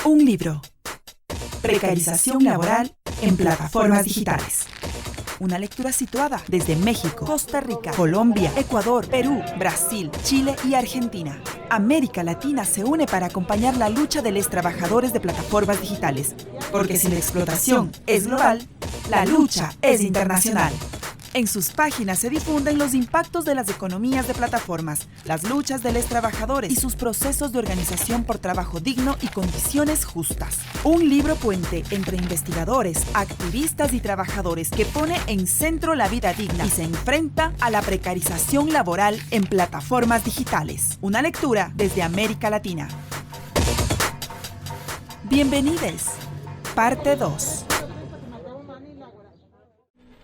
Un libro. Precarización laboral en plataformas digitales. Una lectura situada desde México, Costa Rica, Colombia, Ecuador, Perú, Brasil, Chile y Argentina. América Latina se une para acompañar la lucha de los trabajadores de plataformas digitales. Porque si la explotación es global, la lucha es internacional. En sus páginas se difunden los impactos de las economías de plataformas, las luchas de los trabajadores y sus procesos de organización por trabajo digno y condiciones justas. Un libro puente entre investigadores, activistas y trabajadores que pone en centro la vida digna y se enfrenta a la precarización laboral en plataformas digitales. Una lectura desde América Latina. Bienvenidos. Parte 2.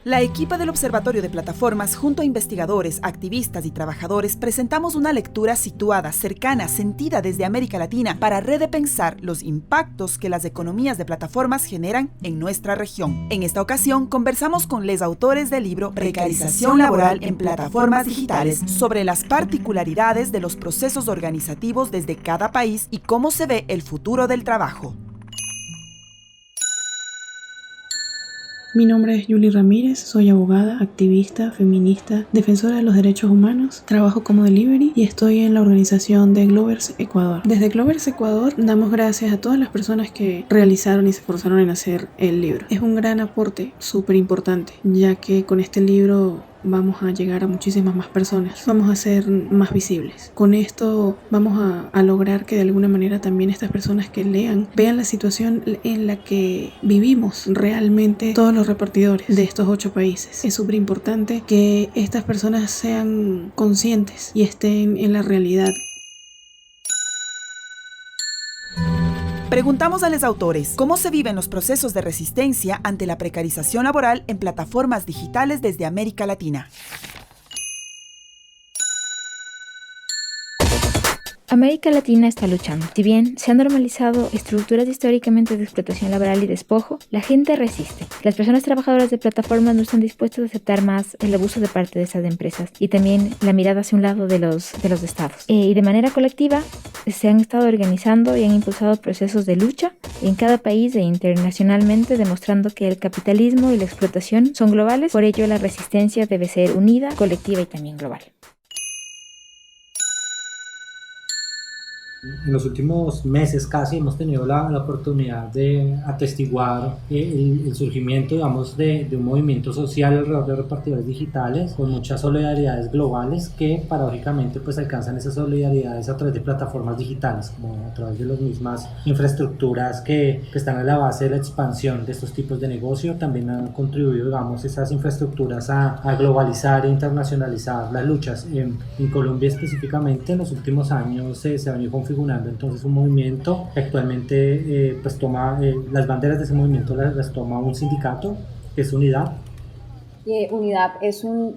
La equipa del Observatorio de Plataformas, junto a investigadores, activistas y trabajadores, presentamos una lectura situada, cercana, sentida desde América Latina para redepensar los impactos que las economías de plataformas generan en nuestra región. En esta ocasión, conversamos con los autores del libro Precarización laboral en plataformas digitales sobre las particularidades de los procesos organizativos desde cada país y cómo se ve el futuro del trabajo. Mi nombre es Julie Ramírez, soy abogada, activista, feminista, defensora de los derechos humanos, trabajo como delivery y estoy en la organización de Glovers Ecuador. Desde Glovers Ecuador damos gracias a todas las personas que realizaron y se esforzaron en hacer el libro. Es un gran aporte, súper importante, ya que con este libro vamos a llegar a muchísimas más personas, vamos a ser más visibles. Con esto vamos a lograr que de alguna manera también estas personas que lean vean la situación en la que vivimos realmente todos los repartidores de estos 8 países. Es súper importante que estas personas sean conscientes y estén en la realidad. Preguntamos a los autores cómo se viven los procesos de resistencia ante la precarización laboral en plataformas digitales desde América Latina. América Latina está luchando. Si bien se han normalizado estructuras históricamente de explotación laboral y despojo, la gente resiste. Las personas trabajadoras de plataformas no están dispuestas a aceptar más el abuso de parte de esas empresas y también la mirada hacia un lado de los estados. Y de manera colectiva se han estado organizando y han impulsado procesos de lucha en cada país e internacionalmente, demostrando que el capitalismo y la explotación son globales. Por ello, la resistencia debe ser unida, colectiva y también global. En los últimos meses casi hemos tenido la oportunidad de atestiguar el surgimiento, digamos, de un movimiento social alrededor de repartidores digitales con muchas solidaridades globales que paradójicamente pues alcanzan esas solidaridades a través de plataformas digitales, como a través de las mismas infraestructuras que están a la base de la expansión de estos tipos de negocio. También han contribuido, digamos, esas infraestructuras a globalizar e internacionalizar las luchas. En Colombia específicamente en los últimos años se ha venido configurando entonces un movimiento que actualmente pues toma las banderas de ese movimiento las toma un sindicato que es Unidad. Unidad es una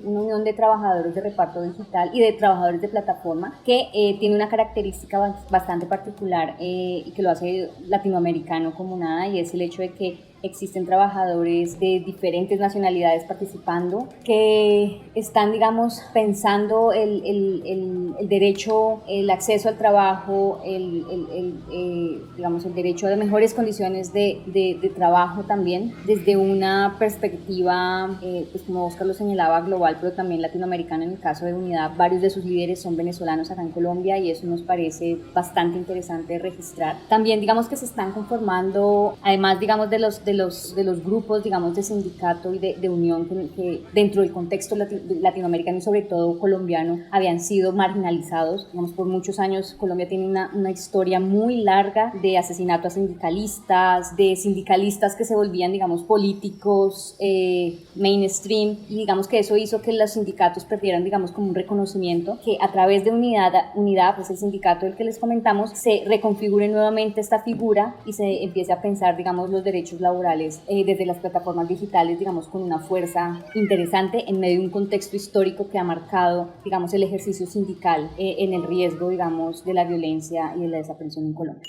unión de trabajadores de reparto digital y de trabajadores de plataforma que tiene una característica bastante particular y que lo hace latinoamericano como nada, y es el hecho de que existen trabajadores de diferentes nacionalidades participando que están, digamos, pensando el derecho, el acceso al trabajo, digamos, el derecho a mejores condiciones de trabajo también desde una perspectiva, pues como Oscar lo señalaba, global, pero también latinoamericana. En el caso de Unidad, varios de sus líderes son venezolanos acá en Colombia y eso nos parece bastante interesante registrar. También, digamos, que se están conformando, además, digamos, de los grupos, digamos, de sindicato y de unión que dentro del contexto latinoamericano y sobre todo colombiano habían sido marginalizados. Digamos, por muchos años Colombia tiene una historia muy larga de asesinato a sindicalistas, de sindicalistas que se volvían, digamos, políticos mainstream, y digamos que eso hizo que los sindicatos perdieran, digamos, como un reconocimiento, que a través de Unidad, pues el sindicato del que les comentamos, se reconfigure nuevamente esta figura y se empiece a pensar, digamos, los derechos laborales desde las plataformas digitales, digamos, con una fuerza interesante en medio de un contexto histórico que ha marcado, digamos, el ejercicio sindical en el riesgo, digamos, de la violencia y de la desaparición en Colombia.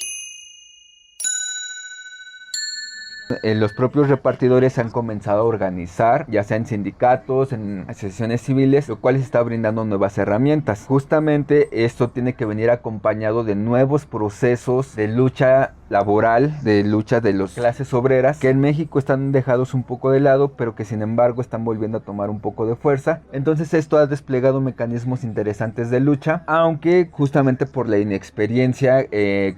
Los propios repartidores se han comenzado a organizar, ya sea en sindicatos, en asociaciones civiles, lo cual les está brindando nuevas herramientas. Justamente esto tiene que venir acompañado de nuevos procesos de lucha laboral, de lucha de las clases obreras, que en México están dejados un poco de lado, pero que sin embargo están volviendo a tomar un poco de fuerza. Entonces esto ha desplegado mecanismos interesantes de lucha, aunque justamente por la inexperiencia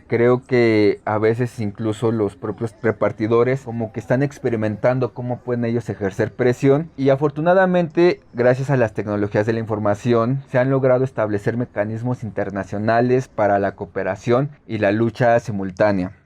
creo que a veces incluso los propios repartidores como que están experimentando cómo pueden ellos ejercer presión, y afortunadamente gracias a las tecnologías de la información se han logrado establecer mecanismos internacionales para la cooperación y la lucha simultánea.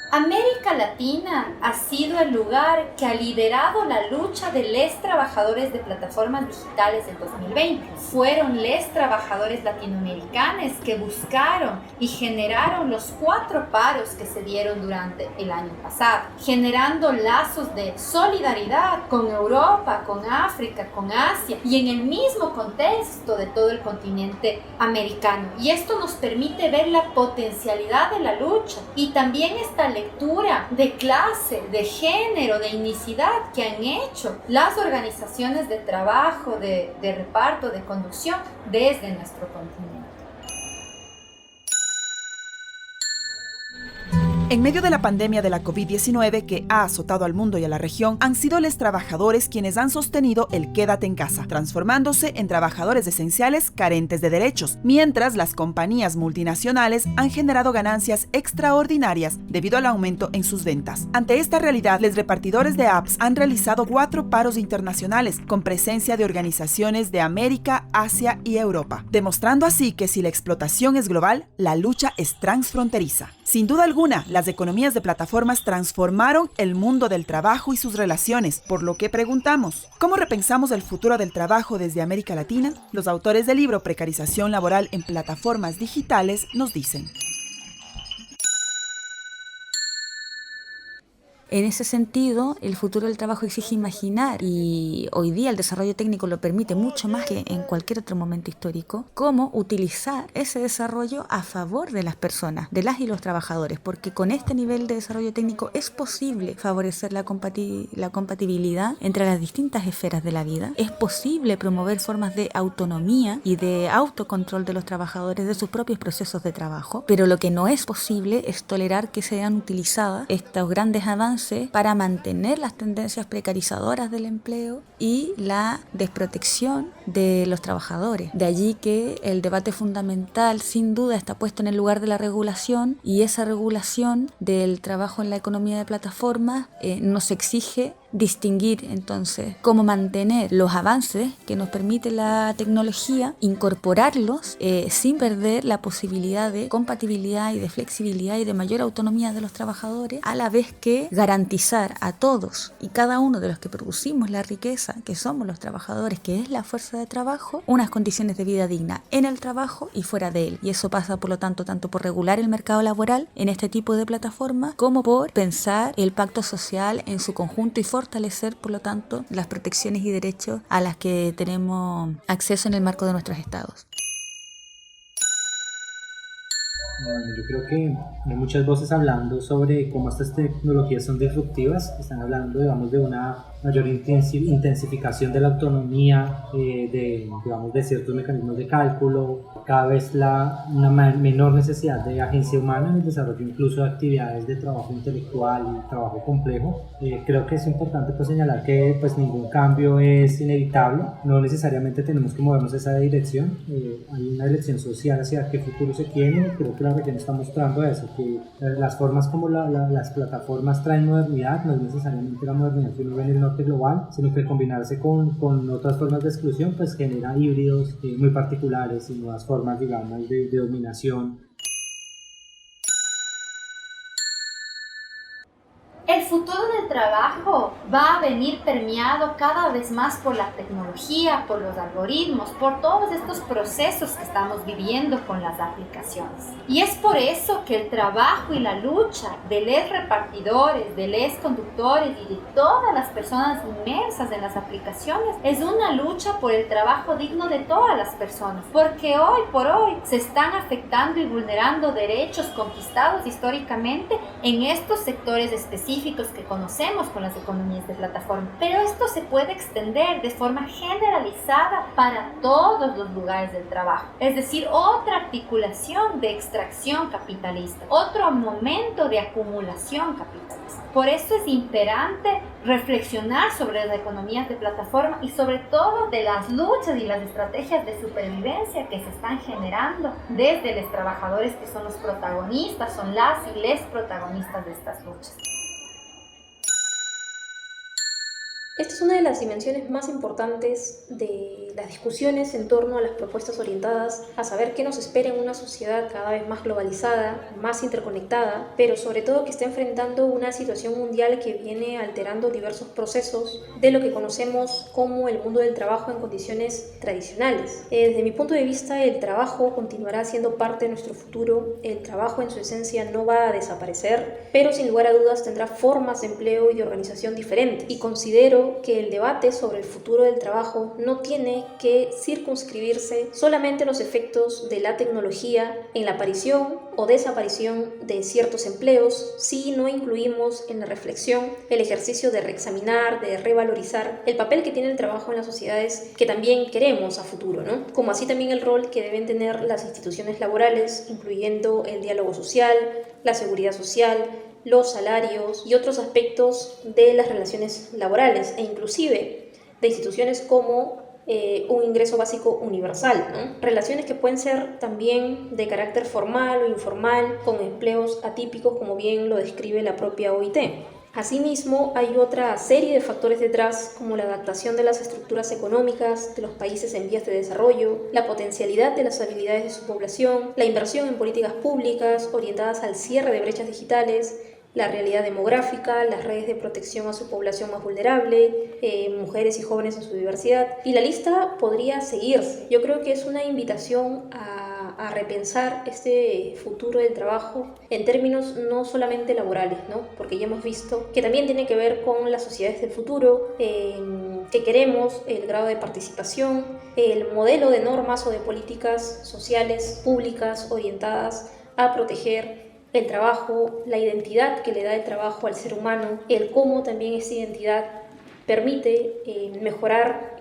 América Latina ha sido el lugar que ha liderado la lucha de les trabajadores de plataformas digitales del 2020. Fueron les trabajadores latinoamericanos que buscaron y generaron los 4 paros que se dieron durante el año pasado, generando lazos de solidaridad con Europa, con África, con Asia y en el mismo contexto de todo el continente americano. Y esto nos permite ver la potencialidad de la lucha y también esta lectura de clase, de género, de etnicidad que han hecho las organizaciones de trabajo, de reparto, de conducción desde nuestro continente. En medio de la pandemia de la COVID-19 que ha azotado al mundo y a la región, han sido los trabajadores quienes han sostenido el quédate en casa, transformándose en trabajadores esenciales carentes de derechos, mientras las compañías multinacionales han generado ganancias extraordinarias debido al aumento en sus ventas. Ante esta realidad, los repartidores de apps han realizado 4 paros internacionales con presencia de organizaciones de América, Asia y Europa, demostrando así que si la explotación es global, la lucha es transfronteriza. Sin duda alguna, las economías de plataformas transformaron el mundo del trabajo y sus relaciones, por lo que preguntamos, ¿cómo repensamos el futuro del trabajo desde América Latina? Los autores del libro Precarización laboral en plataformas digitales nos dicen. En ese sentido, el futuro del trabajo exige imaginar, y hoy día el desarrollo técnico lo permite mucho más que en cualquier otro momento histórico, cómo utilizar ese desarrollo a favor de las personas, de las y los trabajadores, porque con este nivel de desarrollo técnico es posible favorecer la compatibilidad entre las distintas esferas de la vida, es posible promover formas de autonomía y de autocontrol de los trabajadores de sus propios procesos de trabajo, pero lo que no es posible es tolerar que sean utilizadas estos grandes avances para mantener las tendencias precarizadoras del empleo y la desprotección de los trabajadores. De allí que el debate fundamental sin duda está puesto en el lugar de la regulación, y esa regulación del trabajo en la economía de plataformas nos exige distinguir entonces cómo mantener los avances que nos permite la tecnología, incorporarlos sin perder la posibilidad de compatibilidad y de flexibilidad y de mayor autonomía de los trabajadores, a la vez que garantizar a todos y cada uno de los que producimos la riqueza, que somos los trabajadores, que es la fuerza de trabajo, unas condiciones de vida digna en el trabajo y fuera de él. Y eso pasa, por lo tanto por regular el mercado laboral en este tipo de plataformas, como por pensar el pacto social en su conjunto y fortalecer, por lo tanto, las protecciones y derechos a las que tenemos acceso en el marco de nuestros estados. Bueno, yo creo que hay muchas voces hablando sobre cómo estas tecnologías son disruptivas. Están hablando, digamos, de una mayor intensificación de la autonomía, de ciertos mecanismos de cálculo, cada vez una menor necesidad de agencia humana en el desarrollo incluso de actividades de trabajo intelectual y trabajo complejo. Creo que es importante señalar que ningún cambio es inevitable, no necesariamente tenemos que movernos en esa dirección. Hay una dirección social hacia qué futuro se quiere. Creo que la región está mostrando eso, que las formas como las plataformas traen modernidad, no es necesariamente la modernidad que uno ve en el norte global, sino que combinarse con otras formas de exclusión genera híbridos muy particulares y nuevas formas, digamos, de dominación. El futuro del trabajo va a venir permeado cada vez más por la tecnología, por los algoritmos, por todos estos procesos que estamos viviendo con las aplicaciones. Y es por eso que el trabajo y la lucha de los repartidores, de los conductores y de todas las personas inmersas en las aplicaciones es una lucha por el trabajo digno de todas las personas, porque hoy por hoy se están afectando y vulnerando derechos conquistados históricamente en estos sectores específicos que conocemos con las economías de plataforma. Pero esto se puede extender de forma generalizada para todos los lugares del trabajo, es decir, otra articulación de extracción capitalista, otro momento de acumulación capitalista. Por eso es imperante reflexionar sobre las economías de plataforma y sobre todo de las luchas y las estrategias de supervivencia que se están generando desde los trabajadores que son los protagonistas, son las y les protagonistas de estas luchas. Esta es una de las dimensiones más importantes de las discusiones en torno a las propuestas orientadas a saber qué nos espera en una sociedad cada vez más globalizada, más interconectada, pero sobre todo que está enfrentando una situación mundial que viene alterando diversos procesos de lo que conocemos como el mundo del trabajo en condiciones tradicionales. Desde mi punto de vista, el trabajo continuará siendo parte de nuestro futuro, el trabajo en su esencia no va a desaparecer, pero sin lugar a dudas tendrá formas de empleo y de organización diferentes, y considero que el debate sobre el futuro del trabajo no tiene que circunscribirse solamente a los efectos de la tecnología en la aparición o desaparición de ciertos empleos, si no incluimos en la reflexión el ejercicio de reexaminar, de revalorizar el papel que tiene el trabajo en las sociedades que también queremos a futuro, ¿no? Como así también el rol que deben tener las instituciones laborales, incluyendo el diálogo social, la seguridad social, los salarios y otros aspectos de las relaciones laborales e inclusive de instituciones como un ingreso básico universal, ¿no? Relaciones que pueden ser también de carácter formal o informal, con empleos atípicos, como bien lo describe la propia OIT. Asimismo, hay otra serie de factores detrás, como la adaptación de las estructuras económicas de los países en vías de desarrollo, la potencialidad de las habilidades de su población, la inversión en políticas públicas orientadas al cierre de brechas digitales, la realidad demográfica, las redes de protección a su población más vulnerable, mujeres y jóvenes en su diversidad, y la lista podría seguirse. Yo creo que es una invitación a repensar este futuro del trabajo en términos no solamente laborales, ¿no? Porque ya hemos visto que también tiene que ver con las sociedades del futuro, que queremos, el grado de participación, el modelo de normas o de políticas sociales públicas orientadas a proteger el trabajo, la identidad que le da el trabajo al ser humano, el cómo también esa identidad permite mejorar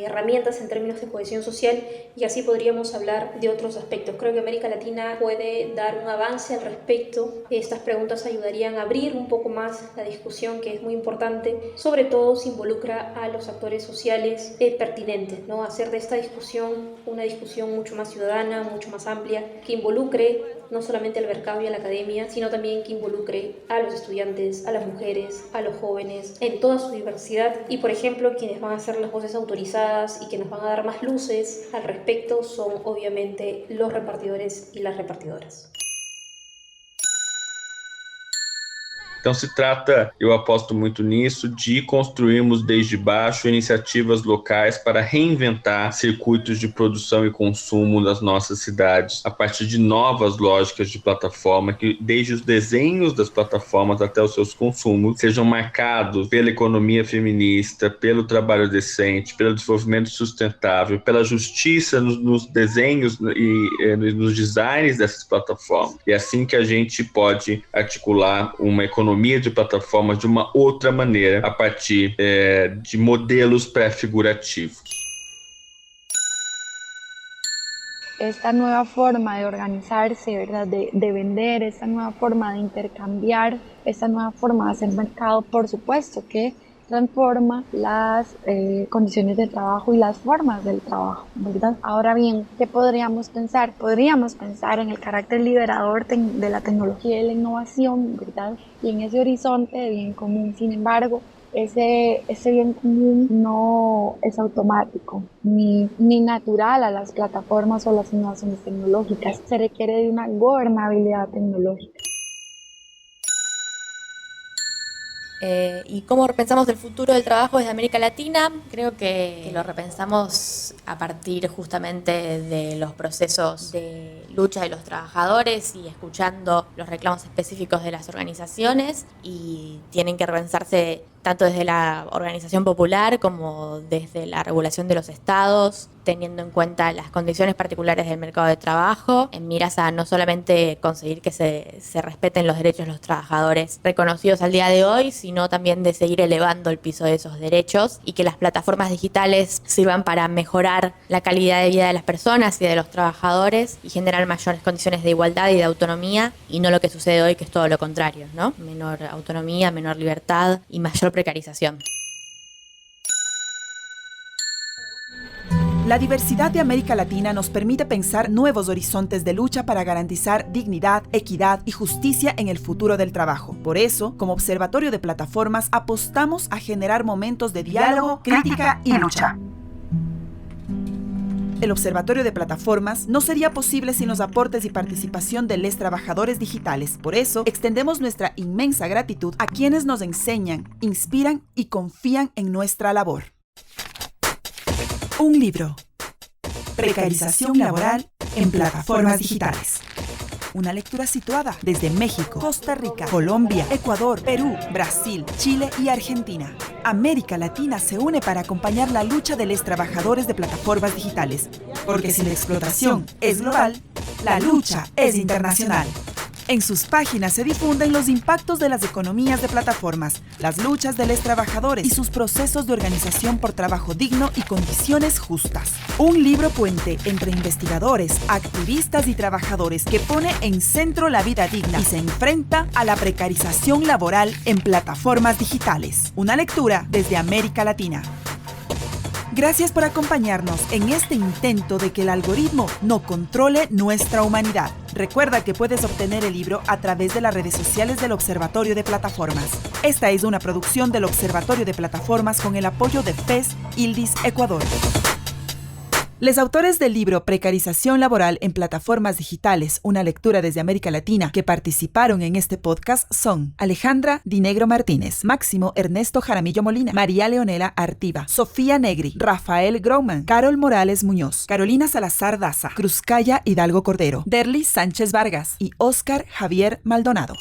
herramientas en términos de cohesión social, y así podríamos hablar de otros aspectos. Creo que América Latina puede dar un avance al respecto. Estas preguntas ayudarían a abrir un poco más la discusión, que es muy importante, sobre todo si involucra a los actores sociales pertinentes, ¿no? Hacer de esta discusión una discusión mucho más ciudadana, mucho más amplia, que involucre no solamente al mercado y a la academia, sino también que involucre a los estudiantes, a las mujeres, a los jóvenes, en toda su diversidad. Y, por ejemplo, quienes van a ser las voces autorizadas y que nos van a dar más luces al respecto son, obviamente, los repartidores y las repartidoras. Então se trata, eu aposto muito nisso, de construirmos desde baixo iniciativas locais para reinventar circuitos de produção e consumo das nossas cidades, a partir de novas lógicas de plataforma, que desde os desenhos das plataformas até os seus consumos sejam marcados pela economia feminista, pelo trabalho decente, pelo desenvolvimento sustentável, pela justiça nos desenhos e nos designs dessas plataformas. E é assim que a gente pode articular uma economia de plataformas de uma outra maneira, a partir de modelos pré-figurativos. Esta nueva forma de organizarse, ¿verdad? De vender, esta nueva forma de intercambiar, esta nueva forma de hacer mercado, por supuesto que transforma las condiciones de trabajo y las formas del trabajo, ¿verdad? Ahora bien, ¿qué podríamos pensar? Podríamos pensar en el carácter liberador de la tecnología y la innovación, ¿verdad? Y en ese horizonte de bien común. Sin embargo, ese bien común no es automático ni natural a las plataformas o las innovaciones tecnológicas. Se requiere de una gobernabilidad tecnológica. ¿Y cómo repensamos el futuro del trabajo desde América Latina? Creo que lo repensamos a partir justamente de los procesos de lucha de los trabajadores y escuchando los reclamos específicos de las organizaciones, y tienen que repensarse tanto desde la organización popular como desde la regulación de los estados, teniendo en cuenta las condiciones particulares del mercado de trabajo, en miras a no solamente conseguir que se respeten los derechos de los trabajadores reconocidos al día de hoy, sino también de seguir elevando el piso de esos derechos, y que las plataformas digitales sirvan para mejorar la calidad de vida de las personas y de los trabajadores y generar mayores condiciones de igualdad y de autonomía, y no lo que sucede hoy, que es todo lo contrario, ¿no? Menor autonomía, menor libertad y mayor precarización. La diversidad de América Latina nos permite pensar nuevos horizontes de lucha para garantizar dignidad, equidad y justicia en el futuro del trabajo. Por eso, como Observatorio de Plataformas, apostamos a generar momentos de diálogo, crítica y lucha. El Observatorio de Plataformas no sería posible sin los aportes y participación de los trabajadores digitales. Por eso, extendemos nuestra inmensa gratitud a quienes nos enseñan, inspiran y confían en nuestra labor. Un libro. Precarización laboral en plataformas digitales. Una lectura situada desde México, Costa Rica, Colombia, Ecuador, Perú, Brasil, Chile y Argentina. América Latina se une para acompañar la lucha de los trabajadores de plataformas digitales. Porque si la explotación es global, la lucha es internacional. En sus páginas se difunden los impactos de las economías de plataformas, las luchas de los trabajadores y sus procesos de organización por trabajo digno y condiciones justas. Un libro puente entre investigadores, activistas y trabajadores que pone en centro la vida digna y se enfrenta a la precarización laboral en plataformas digitales. Una lectura desde América Latina. Gracias por acompañarnos en este intento de que el algoritmo no controle nuestra humanidad. Recuerda que puedes obtener el libro a través de las redes sociales del Observatorio de Plataformas. Esta es una producción del Observatorio de Plataformas con el apoyo de FES ILDIS Ecuador. Los autores del libro Precarización laboral en plataformas digitales, una lectura desde América Latina, que participaron en este podcast son Alejandra Dinegro Martínez, Máximo Ernesto Jaramillo Molina, María Leonela Artiva, Sofía Negri, Rafael Grauman, Carol Morales Muñoz, Carolina Salazar Daza, Cruzcaya Hidalgo Cordero, Derlis Sánchez Vargas y Óscar Javier Maldonado.